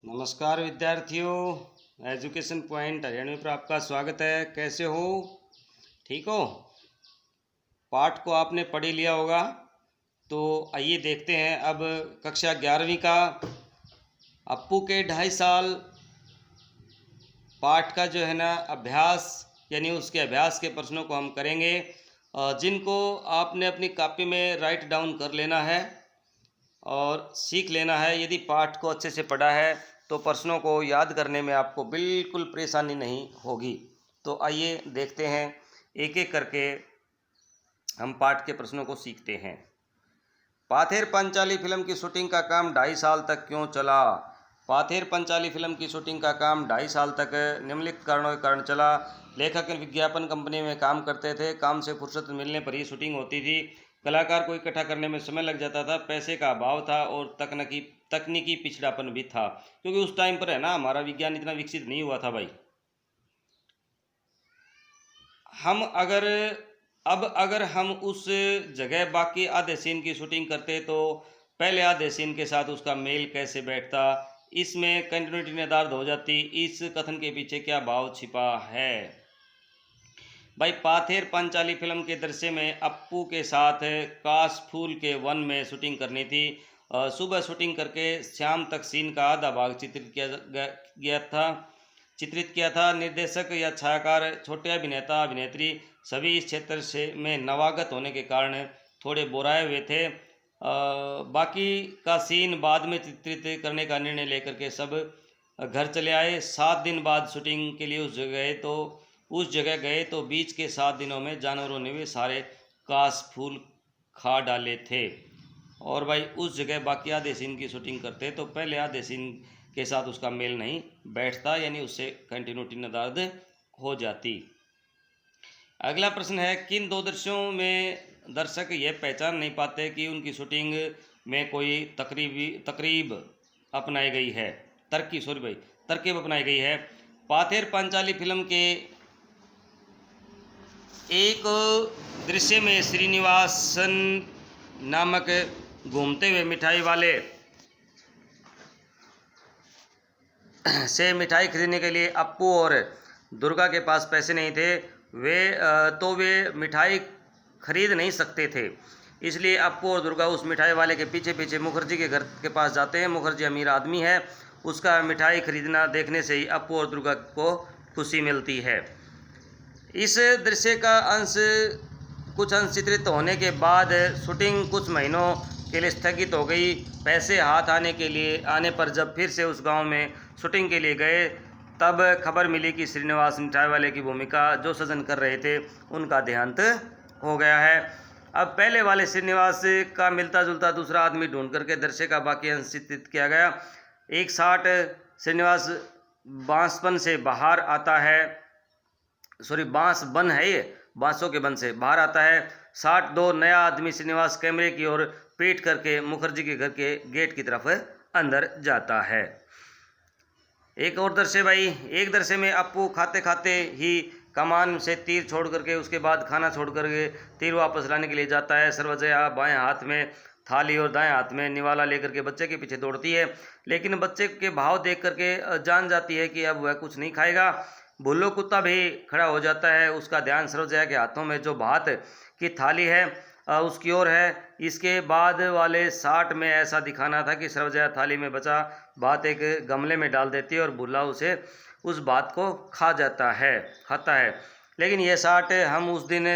नमस्कार विद्यार्थियों, education point Haryanvi पर आपका स्वागत है। कैसे हो? ठीक हो? पाठ को आपने पढ़ ही लिया होगा। तो आइए देखते हैं अब कक्षा 11वीं का अप्पू के 2.5 साल पाठ का जो है ना अभ्यास, यानी उसके अभ्यास के प्रश्नों को हम करेंगे, जिनको आपने अपनी कॉपी में राइट डाउन कर लेना है और सीख लेना है। यदि पाठ को अच्छे से पढ़ा है तो प्रश्नों को याद करने में आपको बिल्कुल परेशानी नहीं होगी। तो आइए देखते हैं, एक एक करके हम पाठ के प्रश्नों को सीखते हैं। पाथेर पंचाली फिल्म की शूटिंग का काम 2.5 साल तक क्यों चला? पाथेर पंचाली फिल्म की शूटिंग का काम 2.5 साल तक निम्नलिखित कारणों के कारण चला। लेखक विज्ञापन कंपनी में काम करते थे, काम से फुर्सत मिलने पर ही शूटिंग होती थी। कलाकार को इकट्ठा करने में समय लग जाता था, पैसे का अभाव था और तकनीकी पिछड़ापन भी था, क्योंकि उस टाइम पर है ना हमारा विज्ञान इतना विकसित नहीं हुआ था भाई। अगर हम उस जगह बाकी आधे सीन की शूटिंग करते तो पहले आधे सीन के साथ उसका मेल कैसे बैठता, इसमें कंटिन्यूटी निर्धारित हो जाती। इस कथन के पीछे क्या भाव छिपा है? भाई, पाथेर पंचाली फिल्म के दृश्य में अप्पू के साथ कासफूल के वन में शूटिंग करनी थी। सुबह शूटिंग करके शाम तक सीन का आधा भाग चित्रित किया था। निर्देशक या छायाकार, छोटे अभिनेता अभिनेत्री सभी इस क्षेत्र से में नवागत होने के कारण थोड़े बोराए हुए थे। बाकी का सीन बाद में चित्रित करने का निर्णय लेकर के सब घर चले आए। 7 दिन बाद शूटिंग के लिए उस जगह गए तो बीच के 7 दिनों में जानवरों ने भी सारे कासफूल खा डाले थे। और भाई, उस जगह बाकी आधे सीन की शूटिंग करते तो पहले आधे सीन के साथ उसका मेल नहीं बैठता, यानी उससे कंटिन्यूटी निर्धारित हो जाती। अगला प्रश्न है, किन 2 दृश्यों में दर्शक यह पहचान नहीं पाते कि उनकी शूटिंग में कोई तरकीब अपनाई गई है? तरकीब अपनाई गई है। पाथेर पंचाली फिल्म के एक दृश्य में श्रीनिवासन नामक घूमते हुए मिठाई वाले से मिठाई खरीदने के लिए अप्पू और दुर्गा के पास पैसे नहीं थे। वे मिठाई खरीद नहीं सकते थे, इसलिए अप्पू और दुर्गा उस मिठाई वाले के पीछे पीछे मुखर्जी के घर के पास जाते हैं। मुखर्जी अमीर आदमी है, उसका मिठाई खरीदना देखने से ही अप्पू और दुर्गा को खुशी मिलती है। इस दृश्य का कुछ अंश चित्रित होने के बाद शूटिंग कुछ महीनों के लिए स्थगित हो गई। पैसे हाथ आने पर जब फिर से उस गांव में शूटिंग के लिए गए, तब खबर मिली कि श्रीनिवास मिठाई वाले की भूमिका जो सजन कर रहे थे उनका देहांत हो गया है। अब पहले वाले श्रीनिवास का मिलता जुलता दूसरा आदमी ढूंढ करके दृश्य का बाकी अंश चित्रित किया गया। एक 60 श्रीनिवास बांसबन से बाहर आता है, बांसबन है, ये बांसों के बन से बाहर आता है। 62 नया आदमी श्रीनिवास कैमरे की ओर पीट करके मुखर्जी के घर के गेट की तरफ अंदर जाता है। एक और दृश्य भाई, एक दृश्य में अप्पू खाते खाते ही कमान से तीर छोड़ करके उसके बाद खाना छोड़ करके तीर वापस लाने के लिए जाता है। सर्वजया बाएं हाथ में थाली और दाएं हाथ में निवाला लेकर के बच्चे के पीछे दौड़ती है, लेकिन बच्चे के भाव देख करके जान जाती है कि अब वह कुछ नहीं खाएगा। भुल्लो कुत्ता भी खड़ा हो जाता है, उसका ध्यान सर्वजया के हाथों में जो भात की थाली है उसकी ओर है। इसके बाद वाले 60 में ऐसा दिखाना था कि सर्वजया थाली में बचा भात एक गमले में डाल देती है और भुल्ला उस भात को खाता है। लेकिन ये 60 हम उस दिन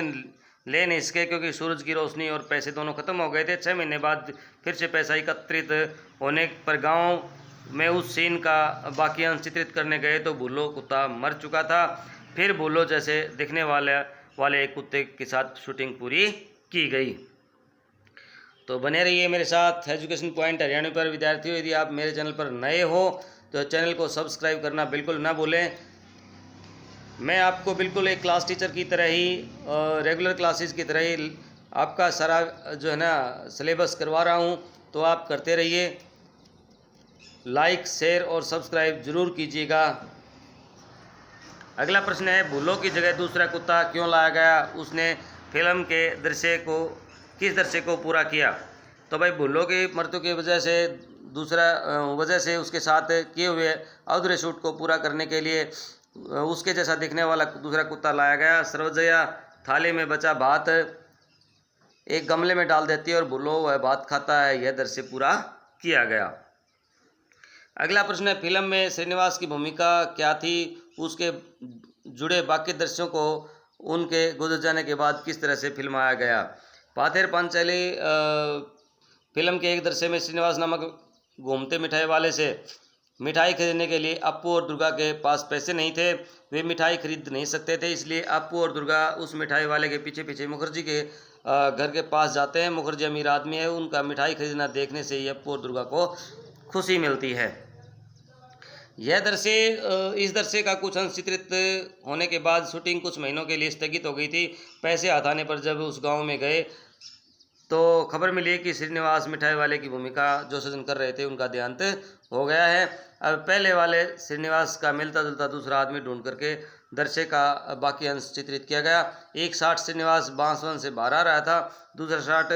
ले नहीं सके, क्योंकि सूरज की रोशनी और पैसे दोनों खत्म हो गए थे। 6 महीने बाद फिर से पैसा एकत्रित होने पर गाँव में उस सीन का बाकी अंश चित्रित करने गए तो भुल्लो कुत्ता मर चुका था। फिर भुल्लो जैसे दिखने वाले एक कुत्ते के साथ शूटिंग पूरी की गई। तो बने रहिए मेरे साथ एजुकेशन पॉइंट हरियाणा पर। विद्यार्थियों, यदि आप मेरे चैनल पर नए हो तो चैनल को सब्सक्राइब करना बिल्कुल ना भूलें। मैं आपको बिल्कुल एक क्लास टीचर की तरह ही, रेगुलर क्लासेस की तरह ही आपका सारा जो है ना सिलेबस करवा रहा हूँ, तो आप करते रहिए। लाइक, शेयर और सब्सक्राइब जरूर कीजिएगा। अगला प्रश्न है, भुल्लो की जगह दूसरा कुत्ता क्यों लाया गया? उसने फिल्म के किस दृश्य को पूरा किया? तो भाई, भुल्लो की मृत्यु की वजह से दूसरा वजह से उसके साथ किए हुए अधूरे शूट को पूरा करने के लिए उसके जैसा दिखने वाला दूसरा कुत्ता लाया गया। सर्वजया थाली में बचा भात एक गमले में डाल देती है और भूलो वह भात खाता है, यह दृश्य पूरा किया गया। अगला प्रश्न है, फिल्म में श्रीनिवास की भूमिका क्या थी, उसके जुड़े बाकी दृश्यों को उनके गुजर जाने के बाद किस तरह से फिल्माया गया। पाथेर पांचाली फिल्म के एक दृश्य में श्रीनिवास नामक घूमते मिठाई वाले से मिठाई खरीदने के लिए अप्पू और दुर्गा के पास पैसे नहीं थे, वे मिठाई खरीद नहीं सकते थे, इसलिए अप्पू और दुर्गा उस मिठाई वाले के पीछे पीछे मुखर्जी के घर के पास जाते हैं। मुखर्जी अमीर आदमी है, उनका मिठाई खरीदना देखने से ही अप्पू और दुर्गा को खुशी मिलती है। यह दृश्य इस दृश्य का कुछ अंश चित्रित होने के बाद शूटिंग कुछ महीनों के लिए स्थगित हो गई थी। पैसे हाथ आने पर जब उस गांव में गए तो खबर मिली कि श्रीनिवास मिठाई वाले की भूमिका जो सृजन कर रहे थे उनका देहांत हो गया है। अब पहले वाले श्रीनिवास का मिलता जुलता दूसरा आदमी ढूंढ करके दृश्य का बाकी अंश चित्रित किया गया। एक शॉट श्रीनिवास बांसवन से बाहर आ रहा था, दूसरा शॉट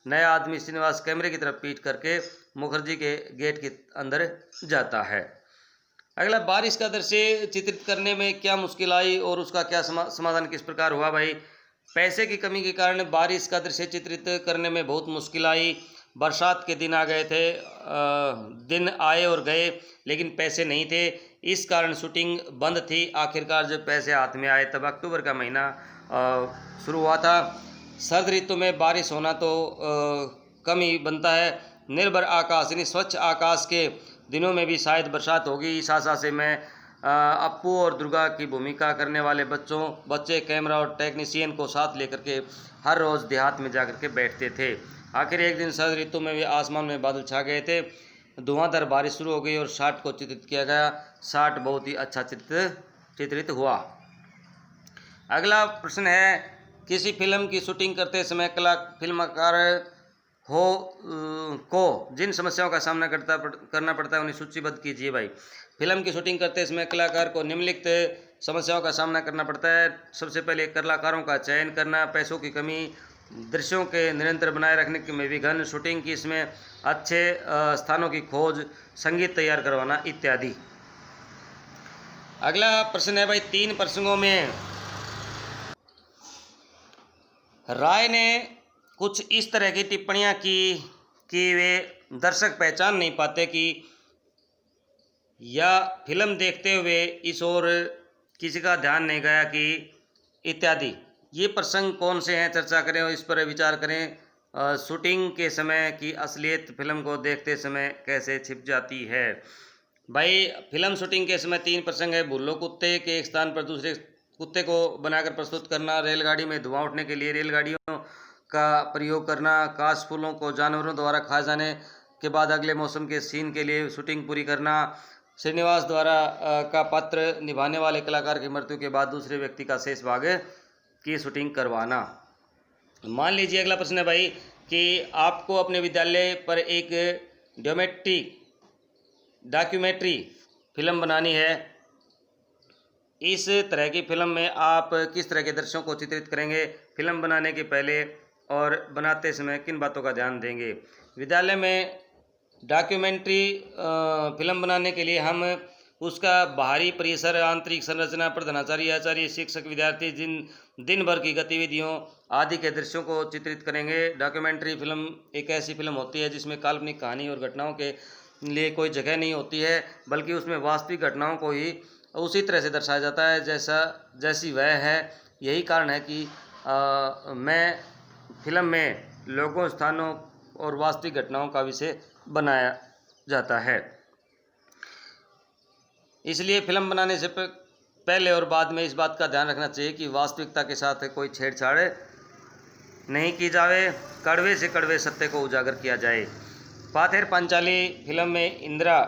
नया आदमी श्रीनिवास कैमरे की तरफ पीट करके मुखर्जी के गेट के अंदर जाता है। अगला, बारिश का दृश्य चित्रित करने में क्या मुश्किल आई और उसका क्या समाधान किस प्रकार हुआ। भाई, पैसे की कमी के कारण बारिश का दृश्य चित्रित करने में बहुत मुश्किल आई। बरसात के दिन आ गए थे, दिन आए और गए लेकिन पैसे नहीं थे, इस कारण शूटिंग बंद थी। आखिरकार जब पैसे हाथ में आए तब अक्टूबर का महीना शुरू हुआ था। सर्द ऋतु में बारिश होना तो कम ही बनता है। निर्भर आकाश यानी स्वच्छ आकाश के दिनों में भी शायद बरसात होगी, इस आशा से मैं अप्पू और दुर्गा की भूमिका करने वाले बच्चे कैमरा और टेक्नीशियन को साथ लेकर के हर रोज़ देहात में जाकर के बैठते थे। आखिर एक दिन शरद ऋतु में भी आसमान में बादल छा गए थे, धुआंधार बारिश शुरू हो गई और शॉट को चित्रित किया गया। शॉट बहुत ही अच्छा चित्रित हुआ। अगला प्रश्न है, किसी फिल्म की शूटिंग करते समय फिल्मकार को जिन समस्याओं का सामना करना पड़ता है उन्हें सूचीबद्ध कीजिए। भाई, फिल्म की शूटिंग करते समय कलाकार को निम्नलिखित समस्याओं का सामना करना पड़ता है। सबसे पहले कलाकारों का चयन करना, पैसों की कमी, दृश्यों के निरंतर बनाए रखने में विघ्न, शूटिंग की इसमें अच्छे स्थानों की खोज, संगीत तैयार करवाना इत्यादि। अगला प्रश्न है भाई, 3 प्रसंगों में राय ने कुछ इस तरह की टिप्पणियां की कि वे दर्शक पहचान नहीं पाते कि या फिल्म देखते हुए इस ओर किसी का ध्यान नहीं गया कि इत्यादि। ये प्रसंग कौन से हैं, चर्चा करें और इस पर विचार करें। शूटिंग के समय की असलियत फिल्म को देखते समय कैसे छिप जाती है। भाई, फिल्म शूटिंग के समय 3 प्रसंग है। भुल्लो कुत्ते के एक स्थान पर दूसरे कुत्ते को बनाकर प्रस्तुत करना, रेलगाड़ी में धुआं उठने के लिए रेलगाड़ियों का प्रयोग करना, काश फूलों को जानवरों द्वारा खाए जाने के बाद अगले मौसम के सीन के लिए शूटिंग पूरी करना, श्रीनिवास द्वारा का पात्र निभाने वाले कलाकार की मृत्यु के बाद दूसरे व्यक्ति का शेष भाग की शूटिंग करवाना। मान लीजिए अगला प्रश्न है भाई कि आपको अपने विद्यालय पर एक डॉक्यूमेंट्री फिल्म बनानी है। इस तरह की फिल्म में आप किस तरह के दृश्यों को चित्रित करेंगे। फिल्म बनाने के पहले और बनाते समय किन बातों का ध्यान देंगे। विद्यालय में डॉक्यूमेंट्री फिल्म बनाने के लिए हम उसका बाहरी परिसर, आंतरिक संरचना, प्रधानाचार्य, आचार्य, शिक्षक, विद्यार्थी, दिन भर की गतिविधियों आदि के दृश्यों को चित्रित करेंगे। डॉक्यूमेंट्री फिल्म एक ऐसी फिल्म होती है जिसमें काल्पनिक कहानी और घटनाओं के लिए कोई जगह नहीं होती है, बल्कि उसमें वास्तविक घटनाओं को ही उसी तरह से दर्शाया जाता है जैसी वह है। यही कारण है कि मैं फिल्म में लोगों, स्थानों और वास्तविक घटनाओं का विषय बनाया जाता है। इसलिए फिल्म बनाने से पहले और बाद में इस बात का ध्यान रखना चाहिए कि वास्तविकता के साथ कोई छेड़छाड़ नहीं की जाए, कड़वे से कड़वे सत्य को उजागर किया जाए। पाथेर पांचाली फिल्म में इंदिरा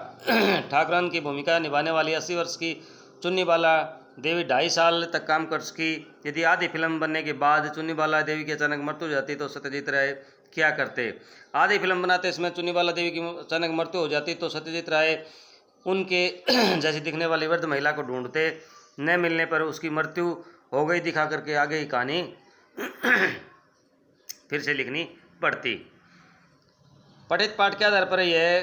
ठाकरन की भूमिका निभाने वाली 80 वर्ष की चुन्नीबाला देवी 2.5 साल तक काम कर सकी। यदि आधी फिल्म बनने के बाद चुन्नीबाला देवी की अचानक मृत्यु हो जाती तो सत्यजीत राय क्या करते। आधी फिल्म बनाते समय चुन्नीबाला देवी की अचानक मृत्यु हो जाती तो सत्यजीत राय उनके जैसी दिखने वाली वृद्ध महिला को ढूंढते, न मिलने पर उसकी मृत्यु हो गई दिखा करके आगे की कहानी फिर से लिखनी पड़ती। पठित पाठ के आधार पर यह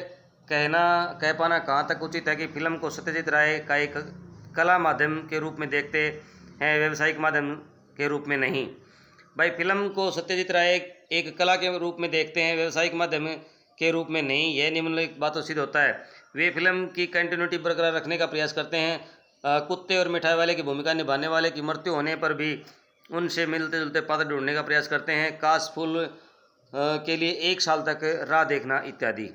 कह पाना कहाँ तक उचित है कि फिल्म को सत्यजीत राय का एक कला माध्यम के रूप में देखते हैं, व्यावसायिक माध्यम के रूप में नहीं। भाई फिल्म को सत्यजीत राय एक कला के रूप में देखते हैं, व्यावसायिक माध्यम के रूप में नहीं। यह निम्नलिखित बातों सिद्ध होता है। वे फिल्म की कंटिन्यूटी बरकरार रखने का प्रयास करते हैं। कुत्ते और मिठाई वाले की भूमिका निभाने वाले की मृत्यु होने पर भी उनसे मिलते जुलते पात्र ढूंढने का प्रयास करते हैं। काशफुल के लिए 1 साल तक राह देखना इत्यादि।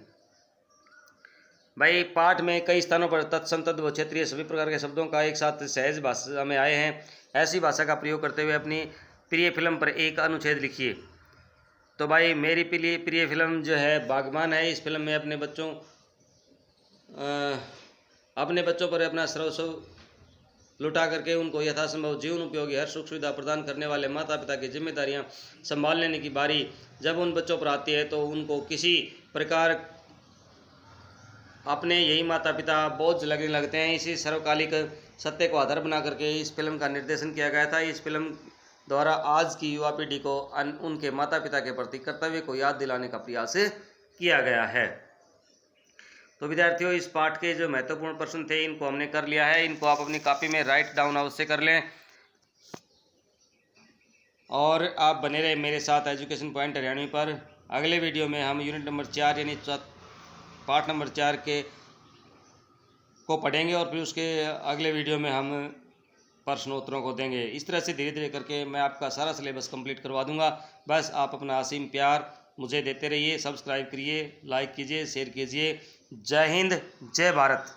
भाई पाठ में कई स्थानों पर तत्सम तद्भव क्षेत्रीय सभी प्रकार के शब्दों का एक साथ सहज भाषा में आए हैं। ऐसी भाषा का प्रयोग करते हुए अपनी प्रिय फिल्म पर एक अनुच्छेद लिखिए। तो भाई मेरी प्रिय फिल्म जो है बागबान है। इस फिल्म में अपने बच्चों पर अपना सर्वस्व लुटा करके उनको यथासंभव जीवन उपयोगी हर सुख सुविधा प्रदान करने वाले माता पिता की जिम्मेदारियां संभाल लेने की बारी जब उन बच्चों पर आती है तो उनको किसी प्रकार अपने यही माता पिता बोझ लगने लगते हैं। इसी सर्वकालिक सत्य को आधार बना करके इस फिल्म का निर्देशन किया गया था। इस फिल्म द्वारा आज की युवा पीढ़ी को उनके माता पिता के प्रति कर्तव्य को याद दिलाने का प्रयास किया गया है। तो विद्यार्थियों, इस पाठ के जो महत्वपूर्ण प्रश्न थे इनको हमने कर लिया है। इनको आप अपनी कॉपी में राइट डाउन अवश्य कर लें और आप बने रहे मेरे साथ एजुकेशन पॉइंट हरियाणवी पर। अगले वीडियो में हम यूनिट नंबर 4 यानी पार्ट नंबर 4 को पढ़ेंगे और फिर उसके अगले वीडियो में हम प्रश्नोत्तरों को देंगे। इस तरह से धीरे धीरे करके मैं आपका सारा सिलेबस कंप्लीट करवा दूंगा। बस आप अपना असीम प्यार मुझे देते रहिए। सब्सक्राइब करिए, लाइक कीजिए, शेयर कीजिए। जय हिंद, जय भारत।